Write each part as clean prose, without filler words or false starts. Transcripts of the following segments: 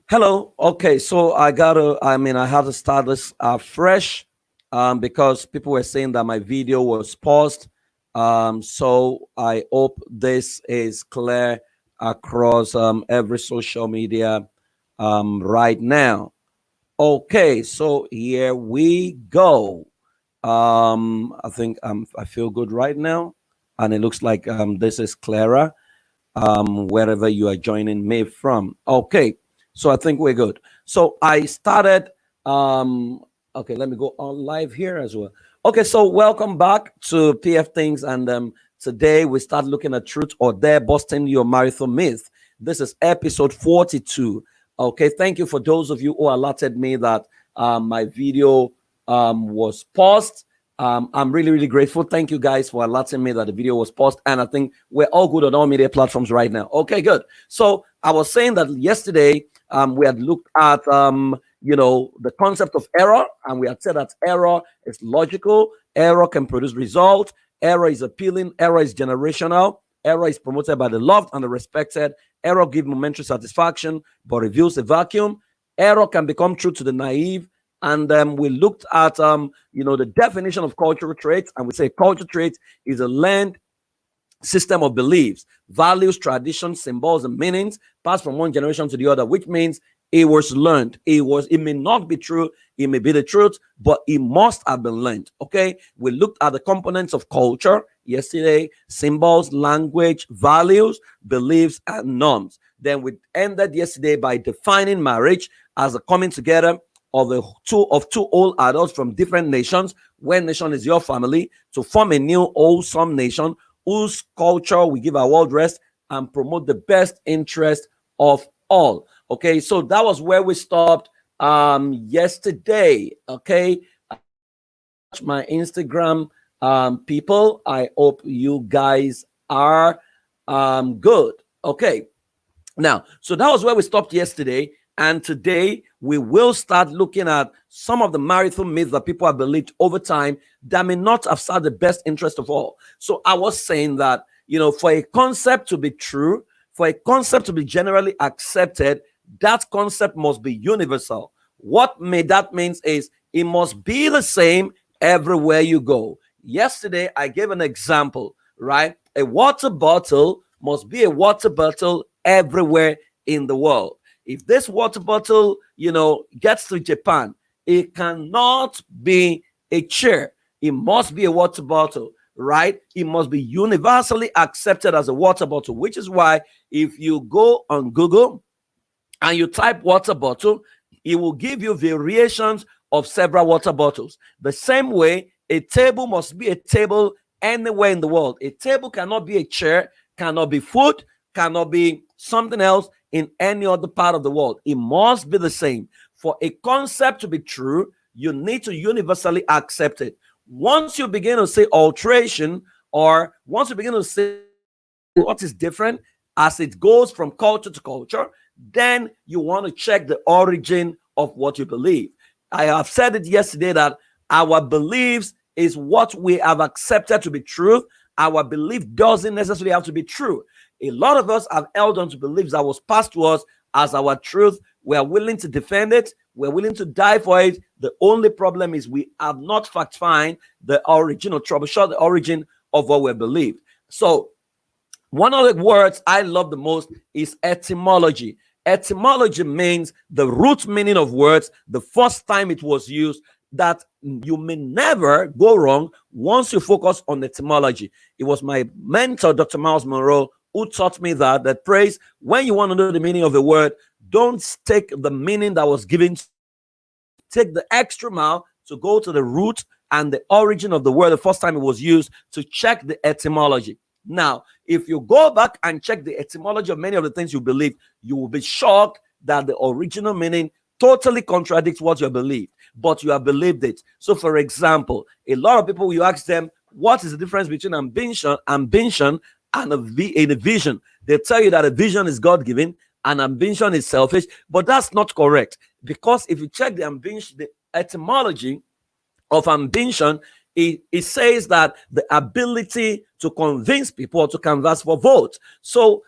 Hello. Okay, so I had to start this fresh because people were saying that my video was paused. So I hope this is clear across every social media right now. Okay, so here we go. I think I feel good right now, and it looks like this is clearer wherever you are joining me from. Okay, so I think we're good. So I started. Um, okay, let me go on live here as well. Okay, so welcome back to PF Things, and today we start looking at truth or dare busting your marital myth. This is episode 42. Okay, thank you for those of you who alerted me that my video was paused. I'm really, really grateful. Thank you guys for alerting me that the video was paused. And I think we're all good on all media platforms right now. Okay, good. So I was saying that yesterday we had looked at, the concept of error. And we had said that error is logical. Error can produce results. Error is appealing. Error is generational. Error is promoted by the loved and the respected. Error gives momentary satisfaction, but reveals a vacuum. Error can become true to the naive. And we looked at the definition of cultural traits, and we say cultural trait is a learned system of beliefs, values, traditions, symbols, and meanings passed from one generation to the other, which means it was learned. It may not be true, it may be the truth, but it must have been learned. Okay, we looked at the components of culture yesterday: symbols, language, values, beliefs, and norms. Then we ended yesterday by defining marriage as a coming together of two old adults from different nations. One nation is your family, to form a new wholesome nation whose culture we give our world rest and promote the best interest of all. Okay, so that was where we stopped yesterday. Okay, my Instagram people, I hope you guys are good. Okay, now, so that was where we stopped yesterday. And today we will start looking at some of the marital myths that people have believed over time that may not have served the best interest of all. So I was saying that, for a concept to be true, for a concept to be generally accepted, that concept must be universal. What may that means is it must be the same everywhere you go. Yesterday, I gave an example, right? A water bottle must be a water bottle everywhere in the world. If this water bottle, gets to Japan, it cannot be a chair. It must be a water bottle, right? It must be universally accepted as a water bottle, which is why if you go on Google and you type water bottle, it will give you variations of several water bottles. The same way, a table must be a table anywhere in the world. A table cannot be a chair, cannot be food, cannot be something else in any other part of the world. It must be the same. For a concept to be true, you need to universally accept it. Once you begin to say alteration, or once you begin to say what is different as it goes from culture to culture, then you want to check the origin of what you believe. I have said it yesterday that our beliefs is what we have accepted to be truth. Our belief doesn't necessarily have to be true. A lot of us have held on to beliefs that was passed to us as our truth. We are willing to defend it. We're willing to die for it. The only problem is we have not fact find the origin or troubleshoot the origin of what we believe. So one of the words I love the most is etymology. Etymology means the root meaning of words, the first time it was used, that you may never go wrong once you focus on etymology. It was my mentor, Dr. Miles Monroe, who taught me that praise, when you want to know the meaning of the word, don't take the meaning that was given. Take the extra mile to go to the root and the origin of the word the first time it was used to check the etymology. Now, if you go back and check the etymology of many of the things you believe, you will be shocked that the original meaning totally contradicts what you believe, but you have believed it. So, for example, a lot of people, you ask them, what is the difference between ambition and a vision? They tell you that a vision is God-given and ambition is selfish, but that's not correct. Because if you check the etymology of ambition, it says that the ability to convince people to canvass for votes. So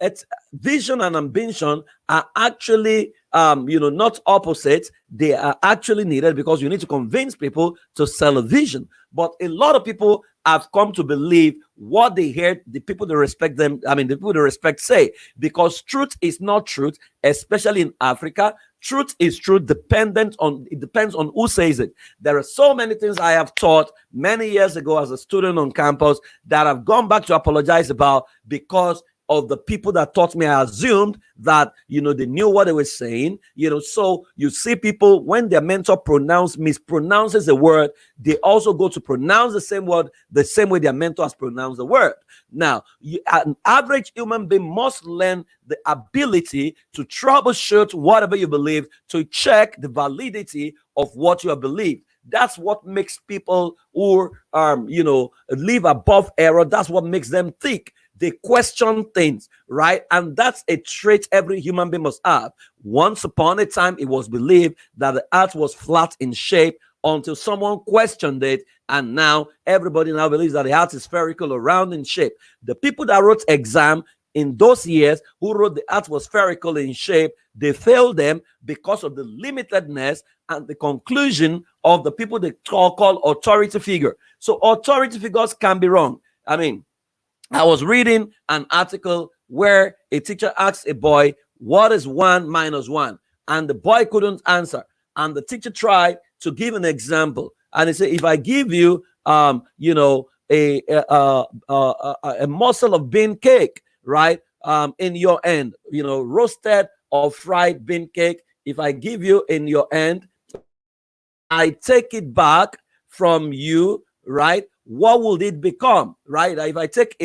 it's vision and ambition are actually not opposites. They are actually needed because you need to convince people to sell a vision. But a lot of people have come to believe what they heard the people that respect them, the people they respect say, because truth is not truth, especially in Africa. Truth is truth it depends on who says it. There are so many things I have taught many years ago as a student on campus that I've gone back to apologize about because of the people that taught me. I assumed that they knew what they were saying. So you see people, when their mentor mispronounces a word, they also go to pronounce the same word the same way their mentor has pronounced the word. Now, an average human being must learn the ability to troubleshoot whatever you believe, to check the validity of what you have believed. That's what makes people who live above error. That's what makes them think. They question things, right? And that's a trait every human being must have. Once upon a time, it was believed that the earth was flat in shape until someone questioned it. And now everybody now believes that the earth is spherical or round in shape. The people that wrote exam in those years who wrote the earth was spherical in shape, they failed them because of the limitedness and the conclusion of the people they call authority figure. So authority figures can be wrong. I was reading an article where a teacher asked a boy, what is 1 minus 1? And the boy couldn't answer. And the teacher tried to give an example. And he said, if I give you, a morsel of bean cake, right, in your hand, roasted or fried bean cake, if I give you in your hand, right, and I take it back from you, right, what will it become, right? If I take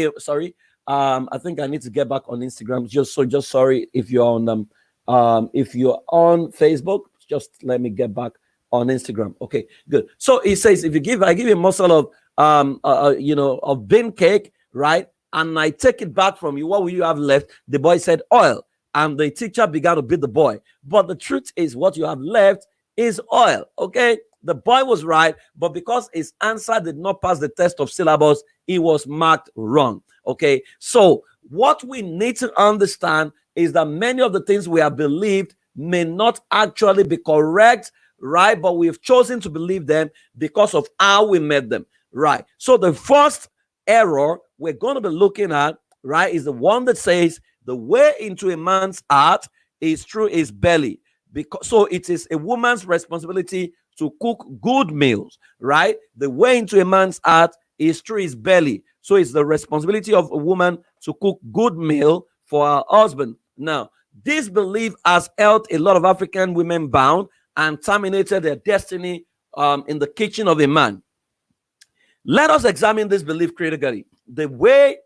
I think I need to get back on Instagram. Just sorry if you're on Facebook, just let me get back on Instagram. Okay, good. So it says, I give you a morsel of of bean cake, right, and I take it back from you, what will you have left? The boy said oil, and the teacher began to beat the boy. But the truth is, what you have left is oil. Okay. The boy was right, but because his answer did not pass the test of syllabus, he was marked wrong. Okay, so what we need to understand is that many of the things we have believed may not actually be correct, right? But we've chosen to believe them because of how we met them, right? So the first error we're going to be looking at, right, is the one that says the way into a man's heart is through his belly. So it is a woman's responsibility to cook good meals, right? The way into a man's heart is through his belly. So it's the responsibility of a woman to cook good meal for her husband. Now, this belief has held a lot of African women bound and terminated their destiny in the kitchen of a man. Let us examine this belief critically. The way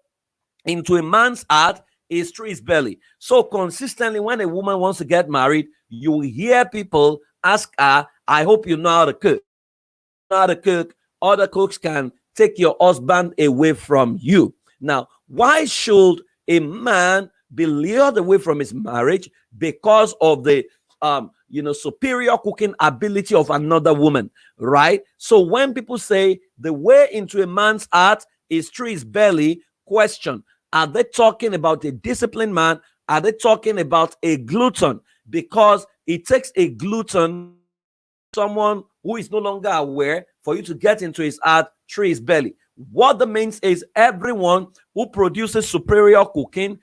into a man's heart is through his belly. So consistently, when a woman wants to get married, you will hear people ask her, I hope you know how to cook. If you know how to cook, other cooks can take your husband away from you. Now, why should a man be lured away from his marriage? Because of the superior cooking ability of another woman, right? So when people say the way into a man's heart is through his belly, question, are they talking about a disciplined man? Are they talking about a glutton? Because it takes a glutton, someone who is no longer aware, for you to get into his heart through his belly. What that means is everyone who produces superior cooking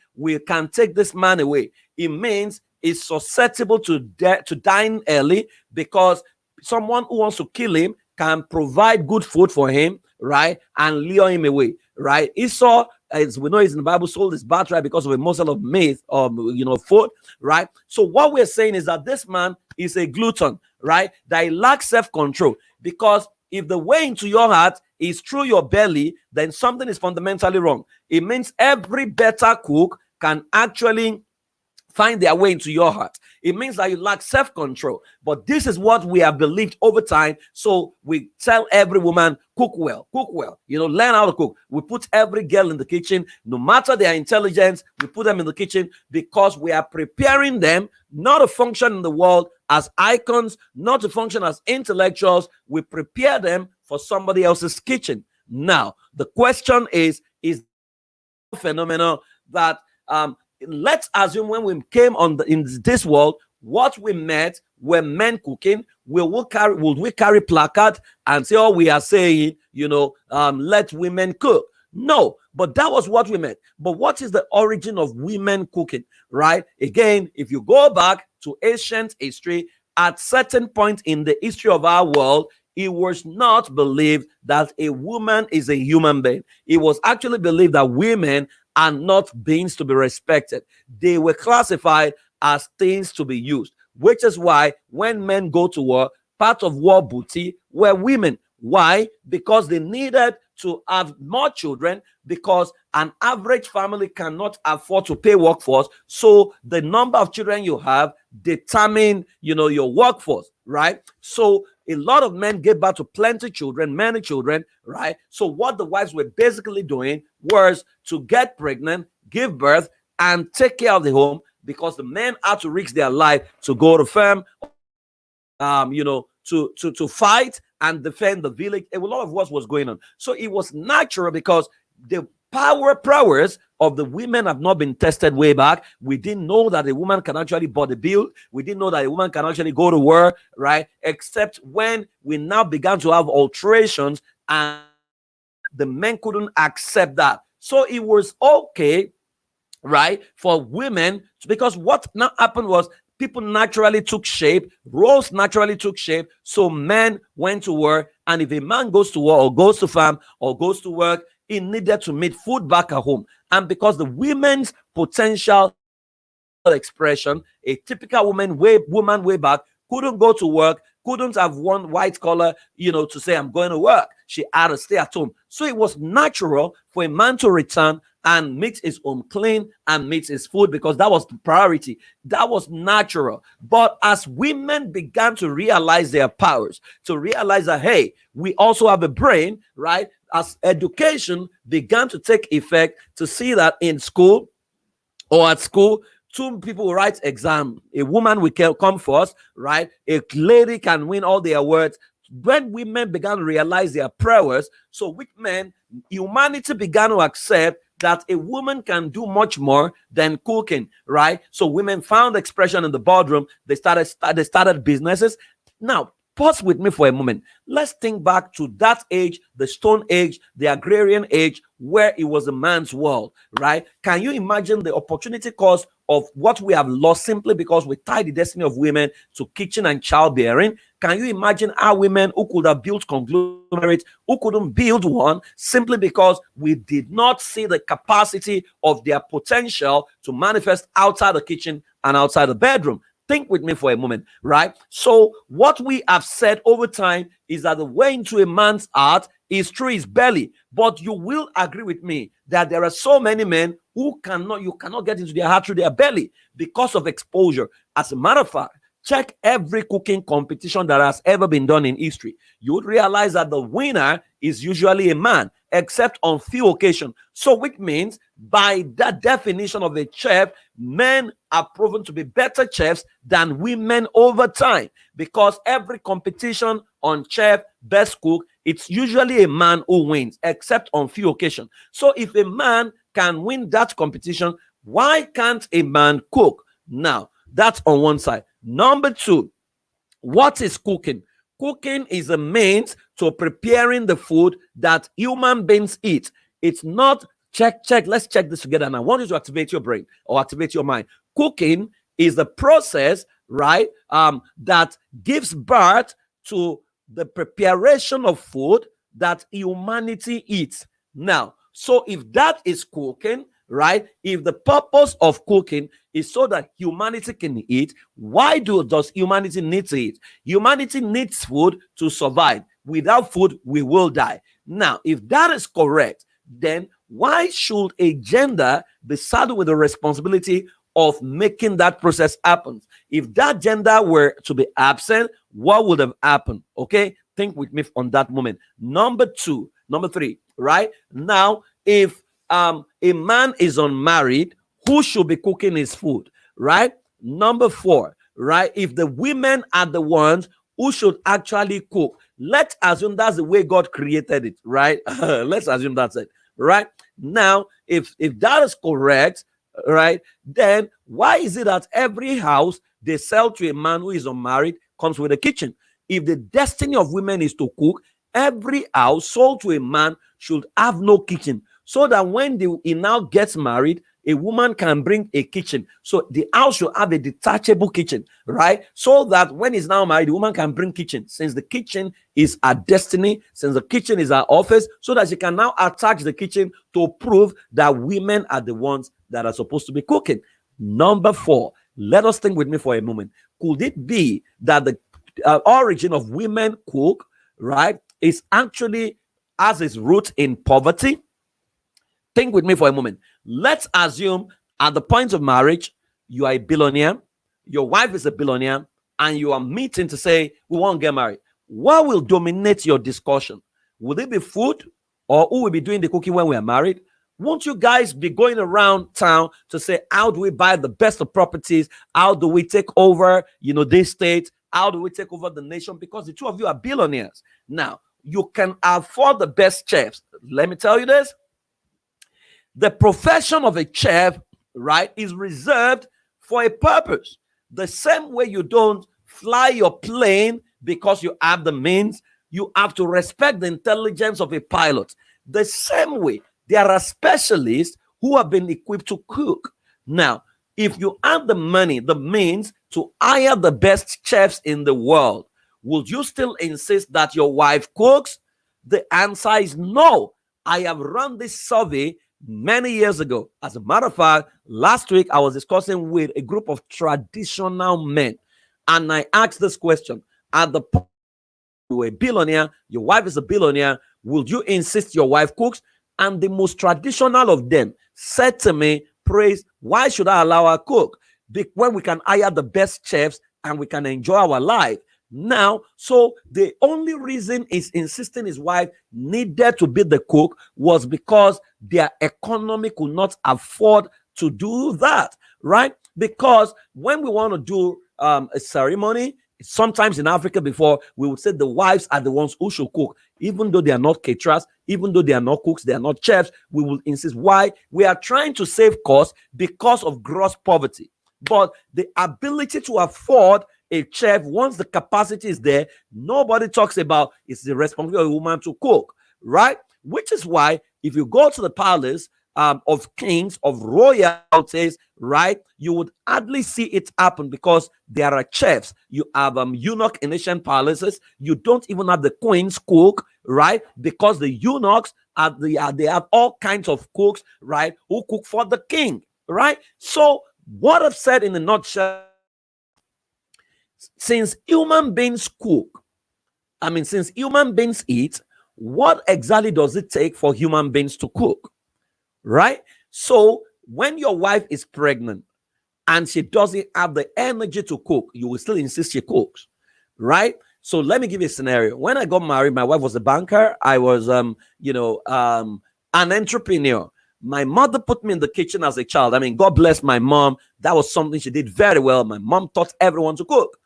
can take this man away. It means is susceptible to dying early, because someone who wants to kill him can provide good food for him, right, and lure him away, right? Esau, as we know, is in the Bible, sold his birthright because of a morsel of meat or food, right? So what we're saying is that this man is a glutton, right? That he lacks self-control, because if the way into your heart is through your belly, then something is fundamentally wrong. It means every better cook can actually find their way into your heart. It means that you lack self-control. But this is what we have believed over time. So we tell every woman, cook well, learn how to cook. We put every girl in the kitchen, no matter their intelligence, we put them in the kitchen because we are preparing them not to function in the world as icons, not to function as intellectuals. We prepare them for somebody else's kitchen. Now, the question is phenomenon that Let's assume when we came in this world, what we met were men cooking. Will we carry placard and say, oh, we are saying, let women cook? No, but that was what we meant. But what is the origin of women cooking, right? Again, if you go back to ancient history, at certain point in the history of our world, it was not believed that a woman is a human being. It was actually believed that women are not beings to be respected. They were classified as things to be used, which is why when men go to war, part of war booty were women. Why? Because they needed to have more children, because an average family cannot afford to pay workforce. So the number of children you have determine, your workforce, right? So a lot of men gave birth to plenty children, many children, right? So what the wives were basically doing was to get pregnant, give birth, and take care of the home, because the men had to risk their life to go to farm, to fight and defend the village. A lot of what was going on. So it was natural, because the prowess of the women have not been tested way back. We didn't know that a woman can actually body build. We didn't know that a woman can actually go to war, right? Except when we now began to have alterations, and the men couldn't accept that. So it was okay, right, for women, because what now happened was people naturally took shape, roles naturally took shape. So men went to work, and if a man goes to war or goes to farm or goes to work, he needed to meet food back at home. And because the women's potential expression, a typical woman way back couldn't go to work, couldn't have one white collar, to say, I'm going to work. She had to stay at home. So it was natural for a man to return and make his home clean and make his food, because that was the priority. That was natural. But as women began to realize their powers, to realize that, hey, we also have a brain, right? As education began to take effect, to see that in school or at school, two people will write exam. A woman will come first, right? A lady can win all the awards. When women began to realize their prowess, so with men, humanity began to accept that a woman can do much more than cooking, right? So women found expression in the boardroom. They started businesses. Now, pause with me for a moment. Let's think back to that age, the Stone Age, the Agrarian Age, where it was a man's world, right? Can you imagine the opportunity cost of what we have lost simply because we tied the destiny of women to kitchen and childbearing? Can you imagine our women who could have built conglomerates, who couldn't build one simply because we did not see the capacity of their potential to manifest outside the kitchen and outside the bedroom? Think with me for a moment, right? So what we have said over time is that the way into a man's heart is through his belly. But you will agree with me that there are so many men who you cannot get into their heart through their belly because of exposure. As a matter of fact, check every cooking competition that has ever been done in history. You would realize that the winner is usually a man, except on few occasions. So which means, by that definition of a chef, men are proven to be better chefs than women over time, because every competition on chef, best cook, it's usually a man who wins, except on few occasions. So if a man can win that competition, why can't a man cook? Now, that's on one side. Number two, what is cooking? Cooking is a means to preparing the food that human beings eat. It's not let's check this together. And I want you to activate your brain or activate your mind. Cooking is the process, right, that gives birth to the preparation of food that humanity eats. Now, so if that is cooking, right, if the purpose of cooking is so that humanity can eat, why does humanity need to eat? Humanity needs food to survive. Without food, we will die. Now, if that is correct, then why should a gender be saddled with the responsibility of making that process happen? If that gender were to be absent, what would have happened? Okay, think with me on that moment. Number three, right? Now, if a man is unmarried, who should be cooking his food, right? Number four, right? If the women are the ones who should actually cook, let's assume that's the way God created it, right? Let's assume that's it, right? Now, if that is correct, right? Then why is it that every house they sell to a man who is unmarried comes with a kitchen? If the destiny of women is to cook, every house sold to a man should have no kitchen, so that when he now gets married, a woman can bring a kitchen. So the house should have a detachable kitchen, right? So that when he's now married, the woman can bring kitchen, since the kitchen is our destiny, since the kitchen is our office, so that she can now attach the kitchen to prove that women are the ones that are supposed to be cooking. Number four, let us think with me for a moment. Could it be that the origin of women cook, right, is actually has its root in poverty? Think with me for a moment. Let's assume at the point of marriage, you are a billionaire, your wife is a billionaire, and you are meeting to say, we won't get married. What will dominate your discussion? Will it be food, or who will be doing the cooking when we are married? Won't you guys be going around town to say, how do we buy the best of properties? How do we take over, this state? How do we take over the nation? Because the two of you are billionaires. Now, you can afford the best chefs. Let me tell you this. The profession of a chef, right, is reserved for a purpose. The same way you don't fly your plane because you have the means, you have to respect the intelligence of a pilot. The same way, there are specialists who have been equipped to cook. Now, if you have the money, the means to hire the best chefs in the world, would you still insist that your wife cooks? The answer is no. I have run this survey many years ago. As a matter of fact, last week I was discussing with a group of traditional men, and I asked this question: at the point you're a billionaire, your wife is a billionaire, will you insist your wife cooks? And the most traditional of them said to me, Praise, why should I allow her cook? When we can hire the best chefs and we can enjoy our life. Now, so the only reason he's insisting his wife needed to be the cook was because their economy could not afford to do that, right? Because when we want to do a ceremony, sometimes in Africa before, we would say the wives are the ones who should cook, even though they are not caterers, even though they are not cooks, they are not chefs. We will insist. Why? We are trying to save costs because of gross poverty. But the ability to afford a chef, once the capacity is there, nobody talks about it's the responsibility of a woman to cook, right? Which is why if you go to the palace of kings, of royalties, right, you would hardly see it happen because there are chefs. You have eunuch in Asian palaces. You don't even have the queens cook, right? Because the eunuchs they have all kinds of cooks, right, who cook for the king, right? So what I've said in a nutshell, since human beings cook, since human beings eat, what exactly does it take for human beings to cook? Right? So when your wife is pregnant and she doesn't have the energy to cook, you will still insist she cooks, right? So let me give you a scenario. When I got married, my wife was a banker. I was, an entrepreneur. My mother put me in the kitchen as a child. God bless my mom. That was something she did very well. My mom taught everyone to cook.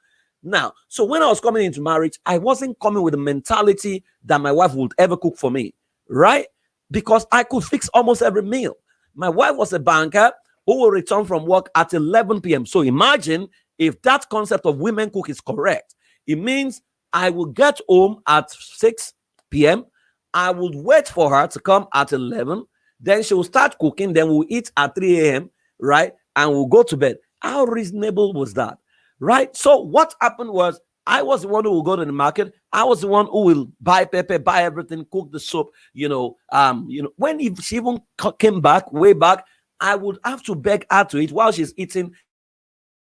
Now, so when I was coming into marriage, I wasn't coming with the mentality that my wife would ever cook for me, right? Because I could fix almost every meal. My wife was a banker who will return from work at 11 p.m. So imagine if that concept of women cook is correct. It means I will get home at 6 p.m. I would wait for her to come at 11. Then she will start cooking. Then we'll eat at 3 a.m., right? And we'll go to bed. How reasonable was that? Right? So what happened was I was the one who will go to the market. I was the one who will buy pepper, buy everything, cook the soup. When she even came back, way back, I would have to beg her to eat while she's eating.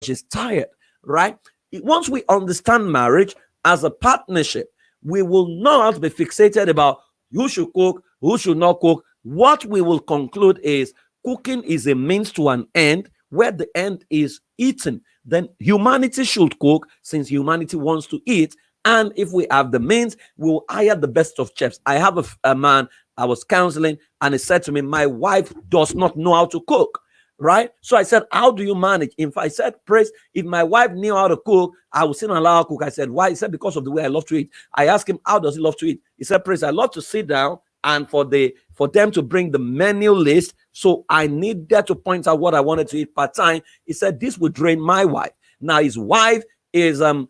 She's tired, right? Once we understand marriage as a partnership, we will not be fixated about who should cook, who should not cook. What we will conclude is cooking is a means to an end, where the end is eating. Then humanity should cook since humanity wants to eat. And if we have the means, we will hire the best of chefs. I have a man I was counseling, and he said to me, my wife does not know how to cook, right? So I said, how do you manage? If I said, Praise, if my wife knew how to cook, I would sit and allow her cook. I said, why? He said, because of the way I love to eat. I asked him, how does he love to eat? He said, Praise, I love to sit down and for them to bring the menu list. So I needed to point out what I wanted to eat part time. He said this would drain my wife. Now his wife is a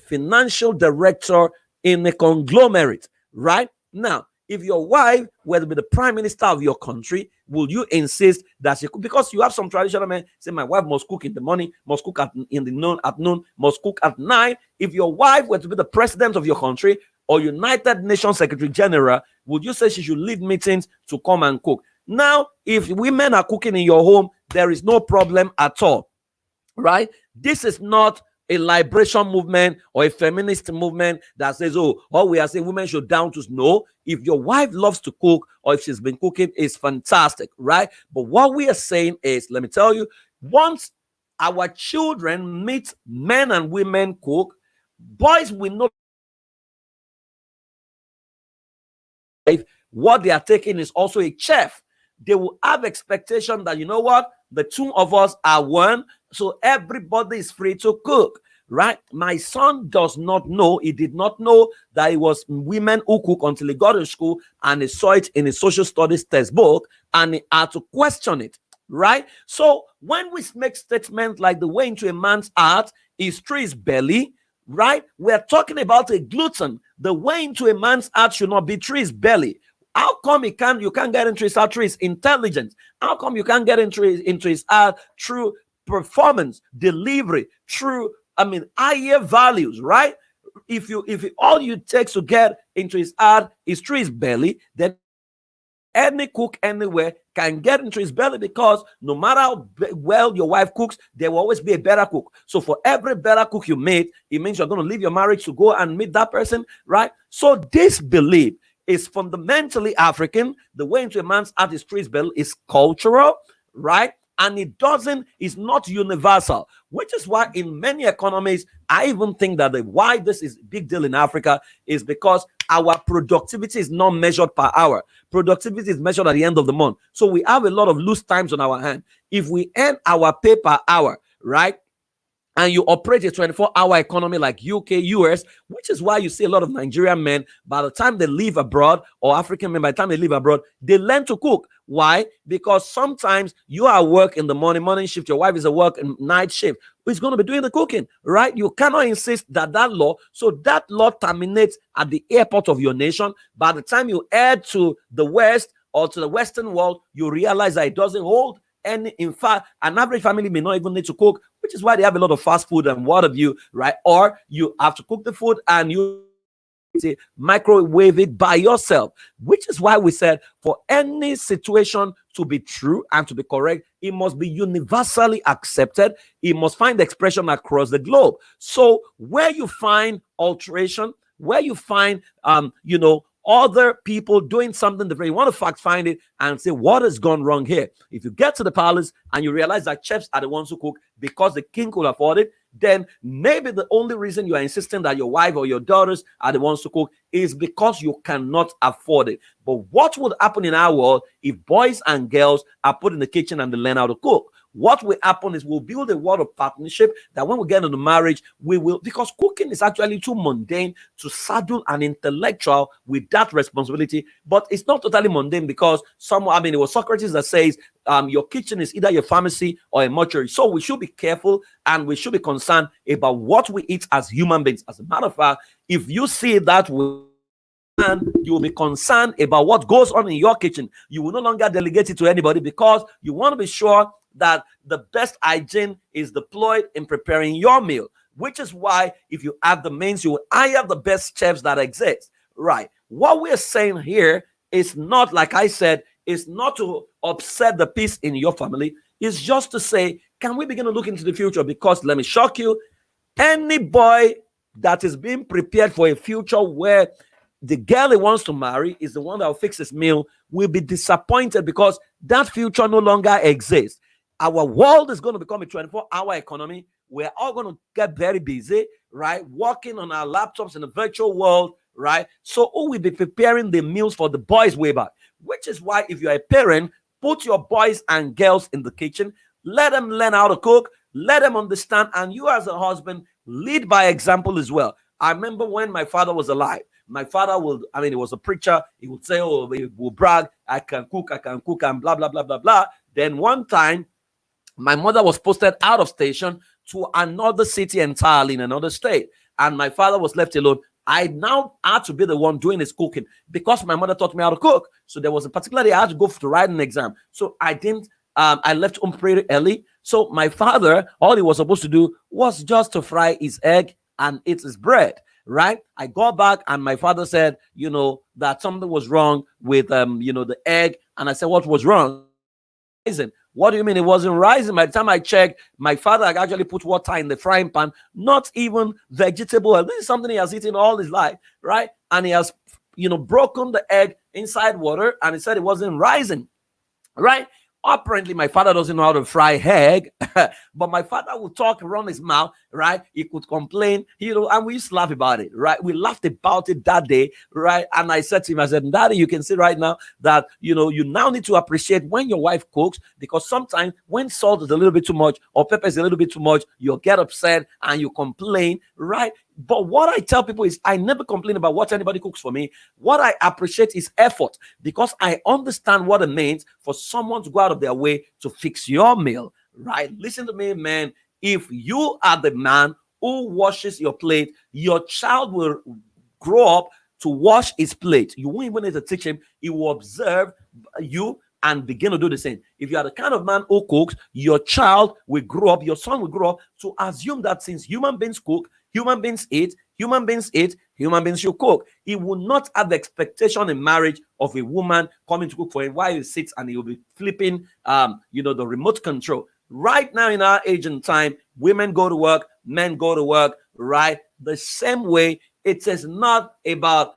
financial director in a conglomerate, right? Now, if your wife were to be the prime minister of your country, will you insist that she cook? Because you have some traditional men say, my wife must cook in the morning, must cook in the noon, at noon, must cook at night. If your wife were to be the president of your country or United Nations Secretary General, would you say she should leave meetings to come and cook? Now, if women are cooking in your home, there is no problem at all, right? This is not a liberation movement or a feminist movement that says, oh, all we are saying women should down to. No, if your wife loves to cook or if she's been cooking, it's fantastic, right? But what we are saying is, let me tell you, once our children meet men and women cook, boys will not. What they are taking is also a chef. They will have expectation that, you know what, the two of us are one, so everybody is free to cook, right? My son does not know, he did not know that it was women who cook until he got to school and he saw it in his social studies textbook and he had to question it, right? So when we make statements like the way into a man's heart is through his belly, right? We're talking about a glutton. The way into a man's heart should not be through his belly. How come you can't get into his heart through his intelligence? How come you can't get into his heart through performance, delivery, through higher values, right? If all you take to get into his heart is through his belly, then any cook anywhere can get into his belly, because no matter how well your wife cooks, there will always be a better cook. So for every better cook you meet, it means you're going to leave your marriage to go and meet that person, right? So this belief is fundamentally African. The way into a man's heart is through his belly is cultural, right? And it's not universal, which is why in many economies, I even think that why this is a big deal in Africa is because our productivity is not measured per hour. Productivity is measured at the end of the month. So we have a lot of loose times on our hand. If we earn our pay per hour, right, and you operate a 24-hour economy like UK, US, which is why you see a lot of Nigerian men, by the time they leave abroad, or African men, by the time they leave abroad, they learn to cook. Why? Because sometimes you are at work in the morning shift, your wife is at work in night shift. Who's going to be doing the cooking, right? You cannot insist that that law terminates at the airport of your nation. By the time you head to the West or to the Western world, you realize that it doesn't hold. And in fact, an average family may not even need to cook, which is why they have a lot of fast food and what have you, right? Or you have to cook the food and you microwave it by yourself, which is why we said for any situation to be true and to be correct, it must be universally accepted. It must find expression across the globe. So where you find alteration, where you find other people doing something different, you want to fact find it and say what has gone wrong here. If you get to the palace and you realize that chefs are the ones who cook because the king could afford it, then maybe the only reason you are insisting that your wife or your daughters are the ones to cook is because you cannot afford it. But what would happen in our world if boys and girls are put in the kitchen and they learn how to cook? What will happen is we'll build a world of partnership that when we get into marriage, we will, because cooking is actually too mundane to saddle an intellectual with that responsibility. But it's not totally mundane because it was Socrates that says your kitchen is either your pharmacy or a mortuary. So we should be careful and we should be concerned about what we eat as human beings. As a matter of fact, if you see it that way, and you will be concerned about what goes on in your kitchen, you will no longer delegate it to anybody because you want to be sure that the best hygiene is deployed in preparing your meal, which is why if you have the means, you will hire the best chefs that exist, right? What we're saying here is not, like I said, is not to upset the peace in your family. It's just to say, can we begin to look into the future? Because let me shock you, any boy that is being prepared for a future where the girl he wants to marry is the one that will fix his meal will be disappointed because that future no longer exists. Our world is going to become a 24-hour economy. We're all going to get very busy, right? Working on our laptops in the virtual world, right? So who will be preparing the meals for the boys way back? Which is why if you're a parent, put your boys and girls in the kitchen. Let them learn how to cook. Let them understand. And you as a husband, lead by example as well. I remember when my father was alive, My father will, I mean, he was a preacher. He would say, oh, he will brag, I can cook, and blah, blah, blah, blah, blah. Then one time, my mother was posted out of station to another city entirely in another state, and my father was left alone. I now had to be the one doing his cooking because my mother taught me how to cook. So there was a particular day I had to go to write an exam. So I didn't. I left home pretty early. So my father, all he was supposed to do was just to fry his egg and eat his bread. Right? I got back and my father said, that something was wrong with the egg, and I said, what was wrong? Rising. What do you mean it wasn't rising? By the time I checked, my father had actually put water in the frying pan, not even vegetable. This is something he has eaten all his life, right? And he has, broken the egg inside water, and he said it wasn't rising, right? Apparently, my father doesn't know how to fry egg, but my father would talk around his mouth, right? He could complain, and we used to laugh about it, right? We laughed about it that day, right? And I said to him, I said, Daddy, you can see right now that, you now need to appreciate when your wife cooks, because sometimes when salt is a little bit too much or pepper is a little bit too much, you'll get upset and you complain, right? But what I tell people is I never complain about what anybody cooks for me. What I appreciate is effort, because I understand what it means for someone to go out of their way to fix your meal, right? Listen to me, man. If you are the man who washes your plate, your child will grow up to wash his plate. You won't even need to teach him. He will observe you and begin to do the same. If you are the kind of man who cooks, your child will grow up, your son will grow up to assume that since human beings cook, human beings eat, human beings eat, human beings should cook. He will not have the expectation in marriage of a woman coming to cook for him while he sits and he will be flipping, the remote control. Right now in our age and time, women go to work, men go to work, right? The same way, it is not about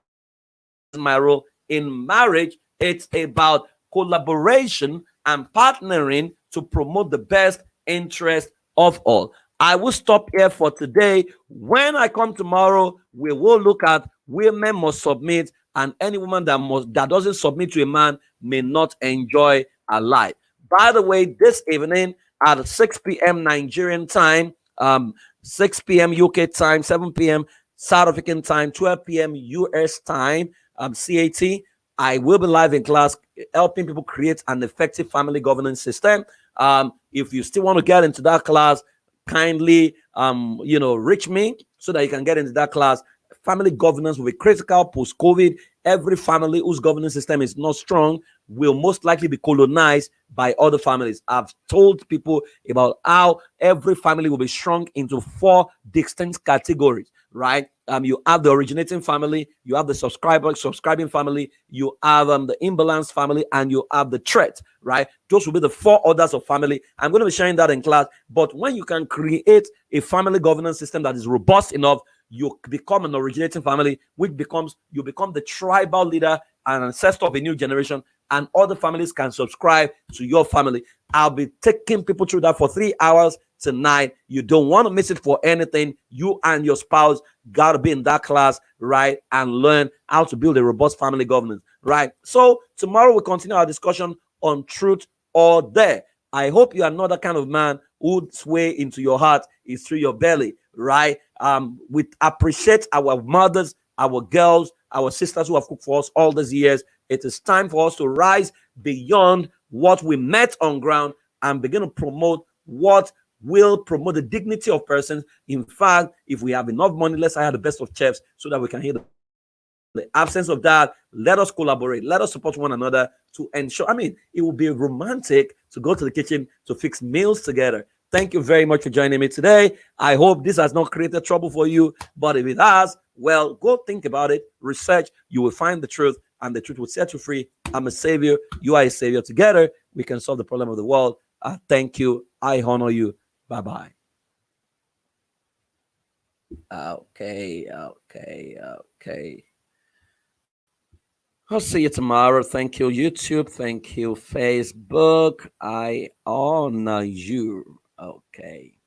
my role in marriage. It's about collaboration and partnering to promote the best interest of all. I will stop here for today. When I come tomorrow, we will look at women must submit, and any woman that doesn't submit to a man may not enjoy her life. By the way, this evening at 6 p.m. Nigerian time, 6 p.m. UK time, 7 p.m. South African time, 12 p.m. US time, CAT, I will be live in class helping people create an effective family governance system. If you still want to get into that class, kindly reach me so that you can get into that class. Family governance will be critical post-COVID. Every family whose governance system is not strong will most likely be colonized by other families. I've told people about how every family will be shrunk into 4 distinct categories, right? You have the originating family, you have the subscribing family, you have the imbalanced family, and you have the threat, right? Those will be the 4 orders of family. I'm going to be sharing that in class. But when you can create a family governance system that is robust enough, you become an originating family, which you become the tribal leader and ancestor of a new generation, and other families can subscribe to your family. I'll be taking people through that for 3 hours tonight. You don't want to miss it for anything. You and your spouse got to be in that class, right, and learn how to build a robust family governance, right? So tomorrow we'll continue our discussion on truth or dare. I hope you are not the kind of man who sway into your heart is through your belly, right? We appreciate our mothers, our girls, our sisters who have cooked for us all these years. It is time for us to rise beyond what we met on ground and begin to promote what will promote the dignity of persons. In fact, if we have enough money, let's hire the best of chefs so that we can hear the absence of that. Let us collaborate. Let us support one another to ensure. It would be romantic to go to the kitchen to fix meals together. Thank you very much for joining me today. I hope this has not created trouble for you, but if it has, well, go think about it, research, you will find the truth, and the truth will set you free. I'm a savior, you are a savior. Together, we can solve the problem of the world. Thank you. I honor you. Bye-bye. Okay. I'll see you tomorrow. Thank you, YouTube. Thank you, Facebook. I honor you. Okay.